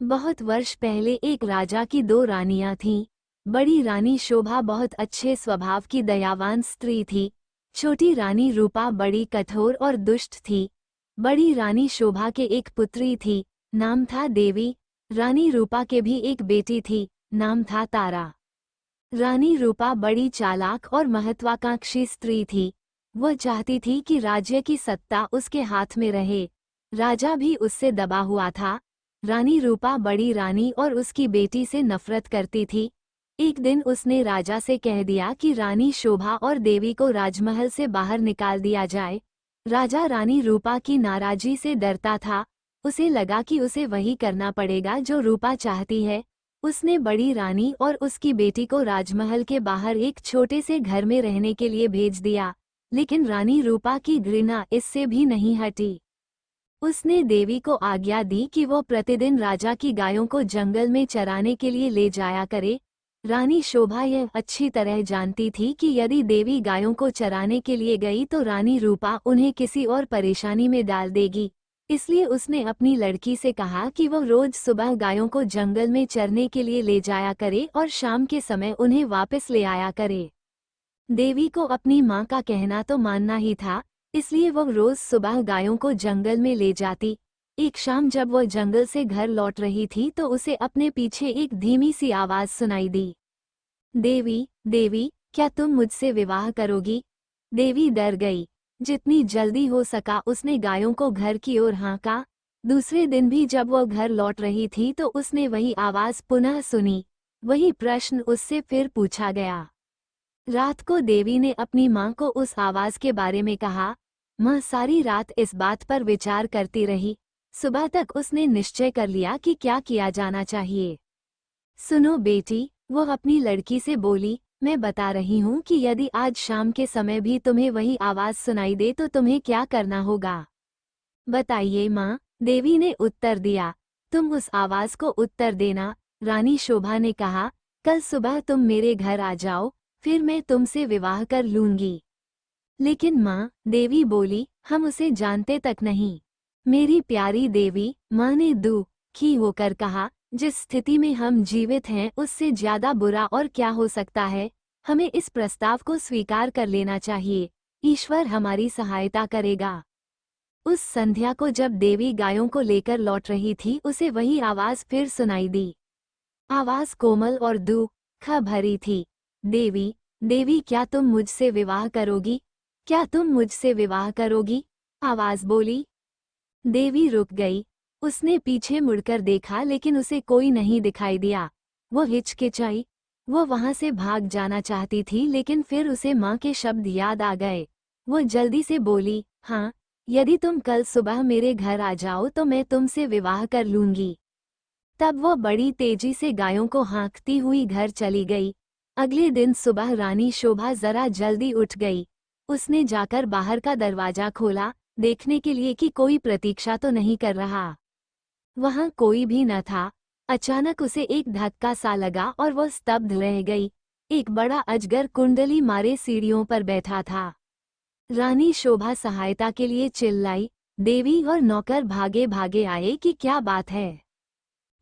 बहुत वर्ष पहले एक राजा की दो रानियां थीं। बड़ी रानी शोभा बहुत अच्छे स्वभाव की दयावान स्त्री थी। छोटी रानी रूपा बड़ी कठोर और दुष्ट थी। बड़ी रानी शोभा के एक पुत्री थी, नाम था देवी। रानी रूपा के भी एक बेटी थी, नाम था तारा। रानी रूपा बड़ी चालाक और महत्वाकांक्षी स्त्री थी। वह चाहती थी कि राज्य की सत्ता उसके हाथ में रहे। राजा भी उससे दबा हुआ था। रानी रूपा बड़ी रानी और उसकी बेटी से नफरत करती थी। एक दिन उसने राजा से कह दिया कि रानी शोभा और देवी को राजमहल से बाहर निकाल दिया जाए। राजा रानी रूपा की नाराजी से डरता था। उसे लगा कि उसे वही करना पड़ेगा जो रूपा चाहती है। उसने बड़ी रानी और उसकी बेटी को राजमहल के बाहर एक छोटे से घर में रहने के लिए भेज दिया, लेकिन रानी रूपा की घृणा इससे भी नहीं हटी। उसने देवी को आज्ञा दी कि वो प्रतिदिन राजा की गायों को जंगल में चराने के लिए ले जाया करे। रानी शोभा यह अच्छी तरह जानती थी कि यदि देवी गायों को चराने के लिए गई तो रानी रूपा उन्हें किसी और परेशानी में डाल देगी। इसलिए उसने अपनी लड़की से कहा कि वो रोज सुबह गायों को जंगल में चरने के लिए ले जाया करे और शाम के समय उन्हें वापस ले आया करे। देवी को अपनी माँ का कहना तो मानना ही था, इसलिए वह रोज सुबह गायों को जंगल में ले जाती। एक शाम जब वह जंगल से घर लौट रही थी तो उसे अपने पीछे एक धीमी सी आवाज सुनाई दी। देवी, देवी, क्या तुम मुझसे विवाह करोगी? देवी डर गई। जितनी जल्दी हो सका उसने गायों को घर की ओर हाँका। दूसरे दिन भी जब वह घर लौट रही थी तो उसने वही आवाज पुनः सुनी। वही प्रश्न उससे फिर पूछा गया। रात को देवी ने अपनी माँ को उस आवाज के बारे में कहा। माँ सारी रात इस बात पर विचार करती रही। सुबह तक उसने निश्चय कर लिया कि क्या किया जाना चाहिए। सुनो बेटी, वो अपनी लड़की से बोली, मैं बता रही हूँ कि यदि आज शाम के समय भी तुम्हें वही आवाज सुनाई दे तो तुम्हें क्या करना होगा? बताइए माँ, देवी ने उत्तर दिया। तुम उस आवाज को उत्तर देना। रानी शोभा ने कहा, कल सुबह तुम मेरे घर आ जाओ, फिर मैं तुमसे विवाह कर लूंगी। लेकिन माँ, देवी बोली, हम उसे जानते तक नहीं। मेरी प्यारी देवी, माँ ने दुखी होकर कहा, जिस स्थिति में हम जीवित हैं उससे ज्यादा बुरा और क्या हो सकता है। हमें इस प्रस्ताव को स्वीकार कर लेना चाहिए। ईश्वर हमारी सहायता करेगा। उस संध्या को जब देवी गायों को लेकर लौट रही थी उसे वही आवाज फिर सुनाई दी। आवाज कोमल और दुख भरी थी। देवी, देवी, क्या तुम मुझसे विवाह करोगी? क्या तुम मुझसे विवाह करोगी? आवाज बोली। देवी रुक गई। उसने पीछे मुड़कर देखा लेकिन उसे कोई नहीं दिखाई दिया। वो हिचकिचाई। वो वहां से भाग जाना चाहती थी लेकिन फिर उसे माँ के शब्द याद आ गए। वो जल्दी से बोली, हाँ, यदि तुम कल सुबह मेरे घर आ जाओ तो मैं तुमसे विवाह कर लूंगी। तब वो बड़ी तेजी से गायों को हाँकती हुई घर चली गई। अगले दिन सुबह रानी शोभा जरा जल्दी उठ गई। उसने जाकर बाहर का दरवाजा खोला, देखने के लिए कि कोई प्रतीक्षा तो नहीं कर रहा। वहां कोई भी न था। अचानक उसे एक धक्का सा लगा और वह स्तब्ध रह गई। एक बड़ा अजगर कुंडली मारे सीढ़ियों पर बैठा था। रानी शोभा सहायता के लिए चिल्लाई। देवी और नौकर भागे भागे आए कि क्या बात है।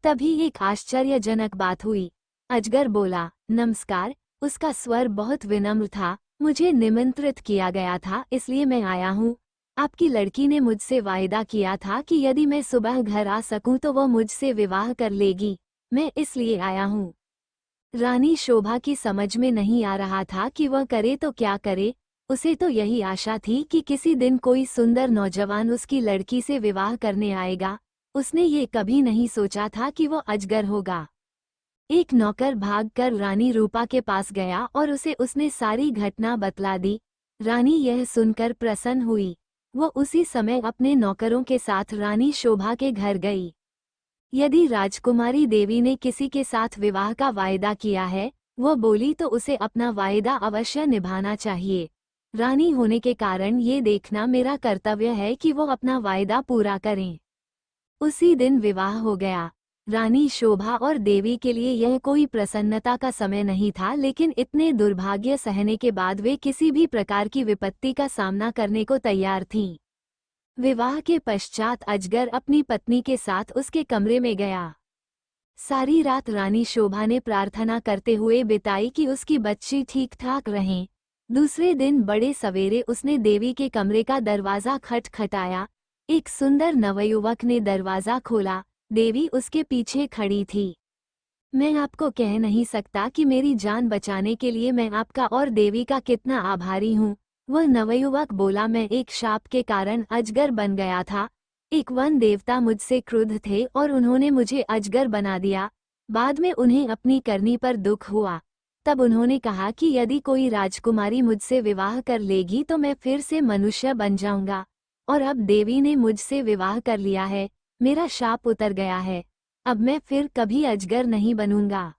तभी एक आश्चर्यजनक बात हुई। अजगर बोला, नमस्कार। उसका स्वर बहुत विनम्र था। मुझे निमंत्रित किया गया था इसलिए मैं आया हूँ। आपकी लड़की ने मुझसे वायदा किया था कि यदि मैं सुबह घर आ सकूं तो वह मुझसे विवाह कर लेगी। मैं इसलिए आया हूँ। रानी शोभा की समझ में नहीं आ रहा था कि वह करे तो क्या करे। उसे तो यही आशा थी कि किसी दिन कोई सुंदर नौजवान उसकी लड़की से विवाह करने आएगा। उसने ये कभी नहीं सोचा था कि वो अजगर होगा। एक नौकर भागकर रानी रूपा के पास गया और उसने सारी घटना बतला दी। रानी यह सुनकर प्रसन्न हुई। वो उसी समय अपने नौकरों के साथ रानी शोभा के घर गई। यदि राजकुमारी देवी ने किसी के साथ विवाह का वायदा किया है, वो बोली तो उसे अपना वायदा अवश्य निभाना चाहिए। रानी होने के कारण ये देखना मेरा कर्तव्य है कि वो अपना वायदा पूरा करें। उसी दिन विवाह हो गया। रानी शोभा और देवी के लिए यह कोई प्रसन्नता का समय नहीं था, लेकिन इतने दुर्भाग्य सहने के बाद वे किसी भी प्रकार की विपत्ति का सामना करने को तैयार थीं। विवाह के पश्चात अजगर अपनी पत्नी के साथ उसके कमरे में गया। सारी रात रानी शोभा ने प्रार्थना करते हुए बिताई कि उसकी बच्ची ठीक ठाक रहें। दूसरे दिन बड़े सवेरे उसने देवी के कमरे का दरवाजा खटखटाया। एक सुंदर नवयुवक ने दरवाजा खोला। देवी उसके पीछे खड़ी थी। मैं आपको कह नहीं सकता कि मेरी जान बचाने के लिए मैं आपका और देवी का कितना आभारी हूँ। वह नवयुवक बोला, मैं एक शाप के कारण अजगर बन गया था। एक वन देवता मुझसे क्रुद्ध थे और उन्होंने मुझे अजगर बना दिया। बाद में उन्हें अपनी करनी पर दुख हुआ। तब उन्होंने कहा कि यदि कोई राजकुमारी मुझसे विवाह कर लेगी तो मैं फिर से मनुष्य बन जाऊंगा। और अब देवी ने मुझसे विवाह कर लिया है। मेरा शाप उतर गया है। अब मैं फिर कभी अजगर नहीं बनूंगा।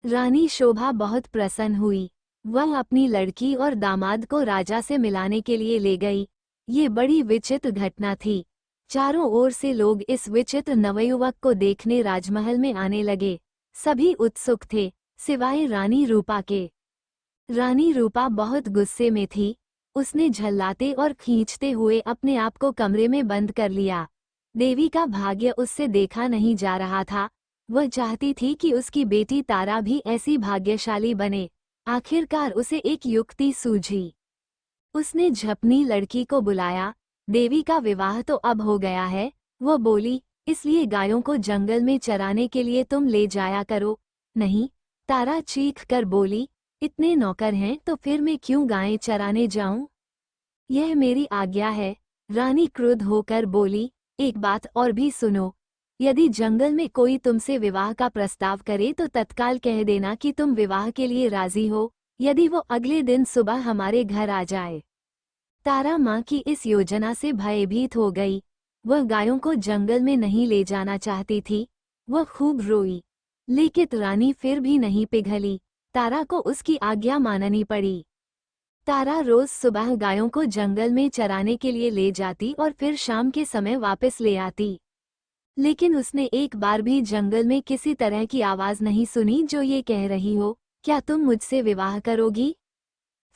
रानी शोभा बहुत प्रसन्न हुई। वह अपनी लड़की और दामाद को राजा से मिलाने के लिए ले गई। ये बड़ी विचित्र घटना थी। चारों ओर से लोग इस विचित्र नवयुवक को देखने राजमहल में आने लगे। सभी उत्सुक थे, सिवाय रानी रूपा के। रानी रूपा बहुत गुस्से में थी। उसने झल्लाते और खींचते हुए अपने आप को कमरे में बंद कर लिया। देवी का भाग्य उससे देखा नहीं जा रहा था। वह चाहती थी कि उसकी बेटी तारा भी ऐसी भाग्यशाली बने। आखिरकार उसे एक युक्ति सूझी। उसने झपनी लड़की को बुलाया। देवी का विवाह तो अब हो गया है, वह बोली, इसलिए गायों को जंगल में चराने के लिए तुम ले जाया करो। नहीं, तारा चीख कर बोली, इतने नौकर हैं तो फिर मैं क्यों गायें चराने जाऊं? यह मेरी आज्ञा है। रानी क्रुद्ध होकर बोली, एक बात और भी सुनो। यदि जंगल में कोई तुमसे विवाह का प्रस्ताव करे तो तत्काल कह देना कि तुम विवाह के लिए राजी हो, यदि वो अगले दिन सुबह हमारे घर आ जाए। तारा माँ की इस योजना से भयभीत हो गई। वह गायों को जंगल में नहीं ले जाना चाहती थी। वह खूब रोई, लेकिन रानी फिर भी नहीं पिघली। तारा को उसकी आज्ञा माननी पड़ी। तारा रोज सुबह गायों को जंगल में चराने के लिए ले जाती और फिर शाम के समय वापस ले आती। लेकिन उसने एक बार भी जंगल में किसी तरह की आवाज नहीं सुनी जो ये कह रही हो, क्या तुम मुझसे विवाह करोगी?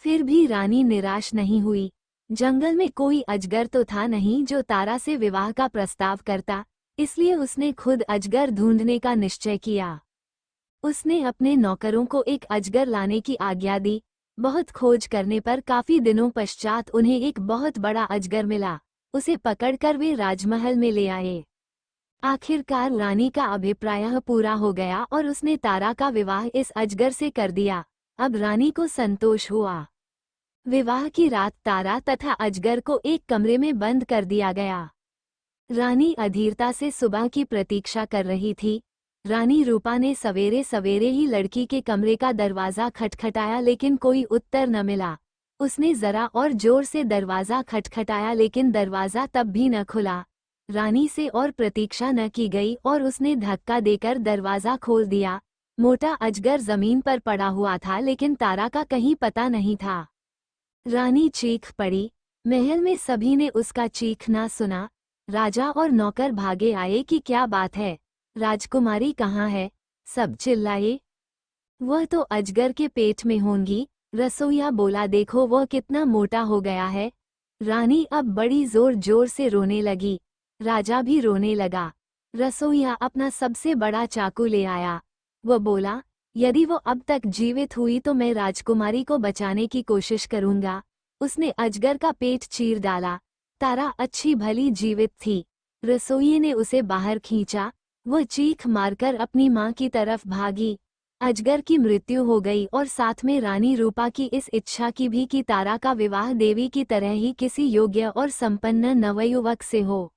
फिर भी रानी निराश नहीं हुई। जंगल में कोई अजगर तो था नहीं जो तारा से विवाह का प्रस्ताव करता, इसलिए उसने खुद अजगर ढूंढने का निश्चय किया। उसने अपने नौकरों को एक अजगर लाने की आज्ञा दी। बहुत खोज करने पर काफी दिनों पश्चात उन्हें एक बहुत बड़ा अजगर मिला। उसे पकड़कर वे राजमहल में ले आए। आखिरकार रानी का अभिप्राय पूरा हो गया और उसने तारा का विवाह इस अजगर से कर दिया। अब रानी को संतोष हुआ। विवाह की रात तारा तथा अजगर को एक कमरे में बंद कर दिया गया। रानी अधीरता से सुबह की प्रतीक्षा कर रही थी। रानी रूपा ने सवेरे सवेरे ही लड़की के कमरे का दरवाजा खटखटाया, लेकिन कोई उत्तर न मिला। उसने जरा और जोर से दरवाजा खटखटाया, लेकिन दरवाजा तब भी न खुला। रानी से और प्रतीक्षा न की गई और उसने धक्का देकर दरवाजा खोल दिया। मोटा अजगर जमीन पर पड़ा हुआ था, लेकिन तारा का कहीं पता नहीं था। रानी चीख पड़ी। महल में सभी ने उसका चीखना सुना। राजा और नौकर भागे आए कि क्या बात है, राजकुमारी कहाँ है? सब चिल्लाए। वह तो अजगर के पेट में होंगी। रसोइया बोला, देखो वह कितना मोटा हो गया है। रानी अब बड़ी जोर जोर से रोने लगी। राजा भी रोने लगा। रसोइया अपना सबसे बड़ा चाकू ले आया। वह बोला, यदि वो अब तक जीवित हुई तो मैं राजकुमारी को बचाने की कोशिश करूंगा। उसने अजगर का पेट चीर डाला। तारा अच्छी भली जीवित थी। रसोइये ने उसे बाहर खींचा। वह चीख मारकर अपनी माँ की तरफ भागी। अजगर की मृत्यु हो गई और साथ में रानी रूपा की इस इच्छा की भी कि तारा का विवाह देवी की तरह ही किसी योग्य और संपन्न नवयुवक से हो।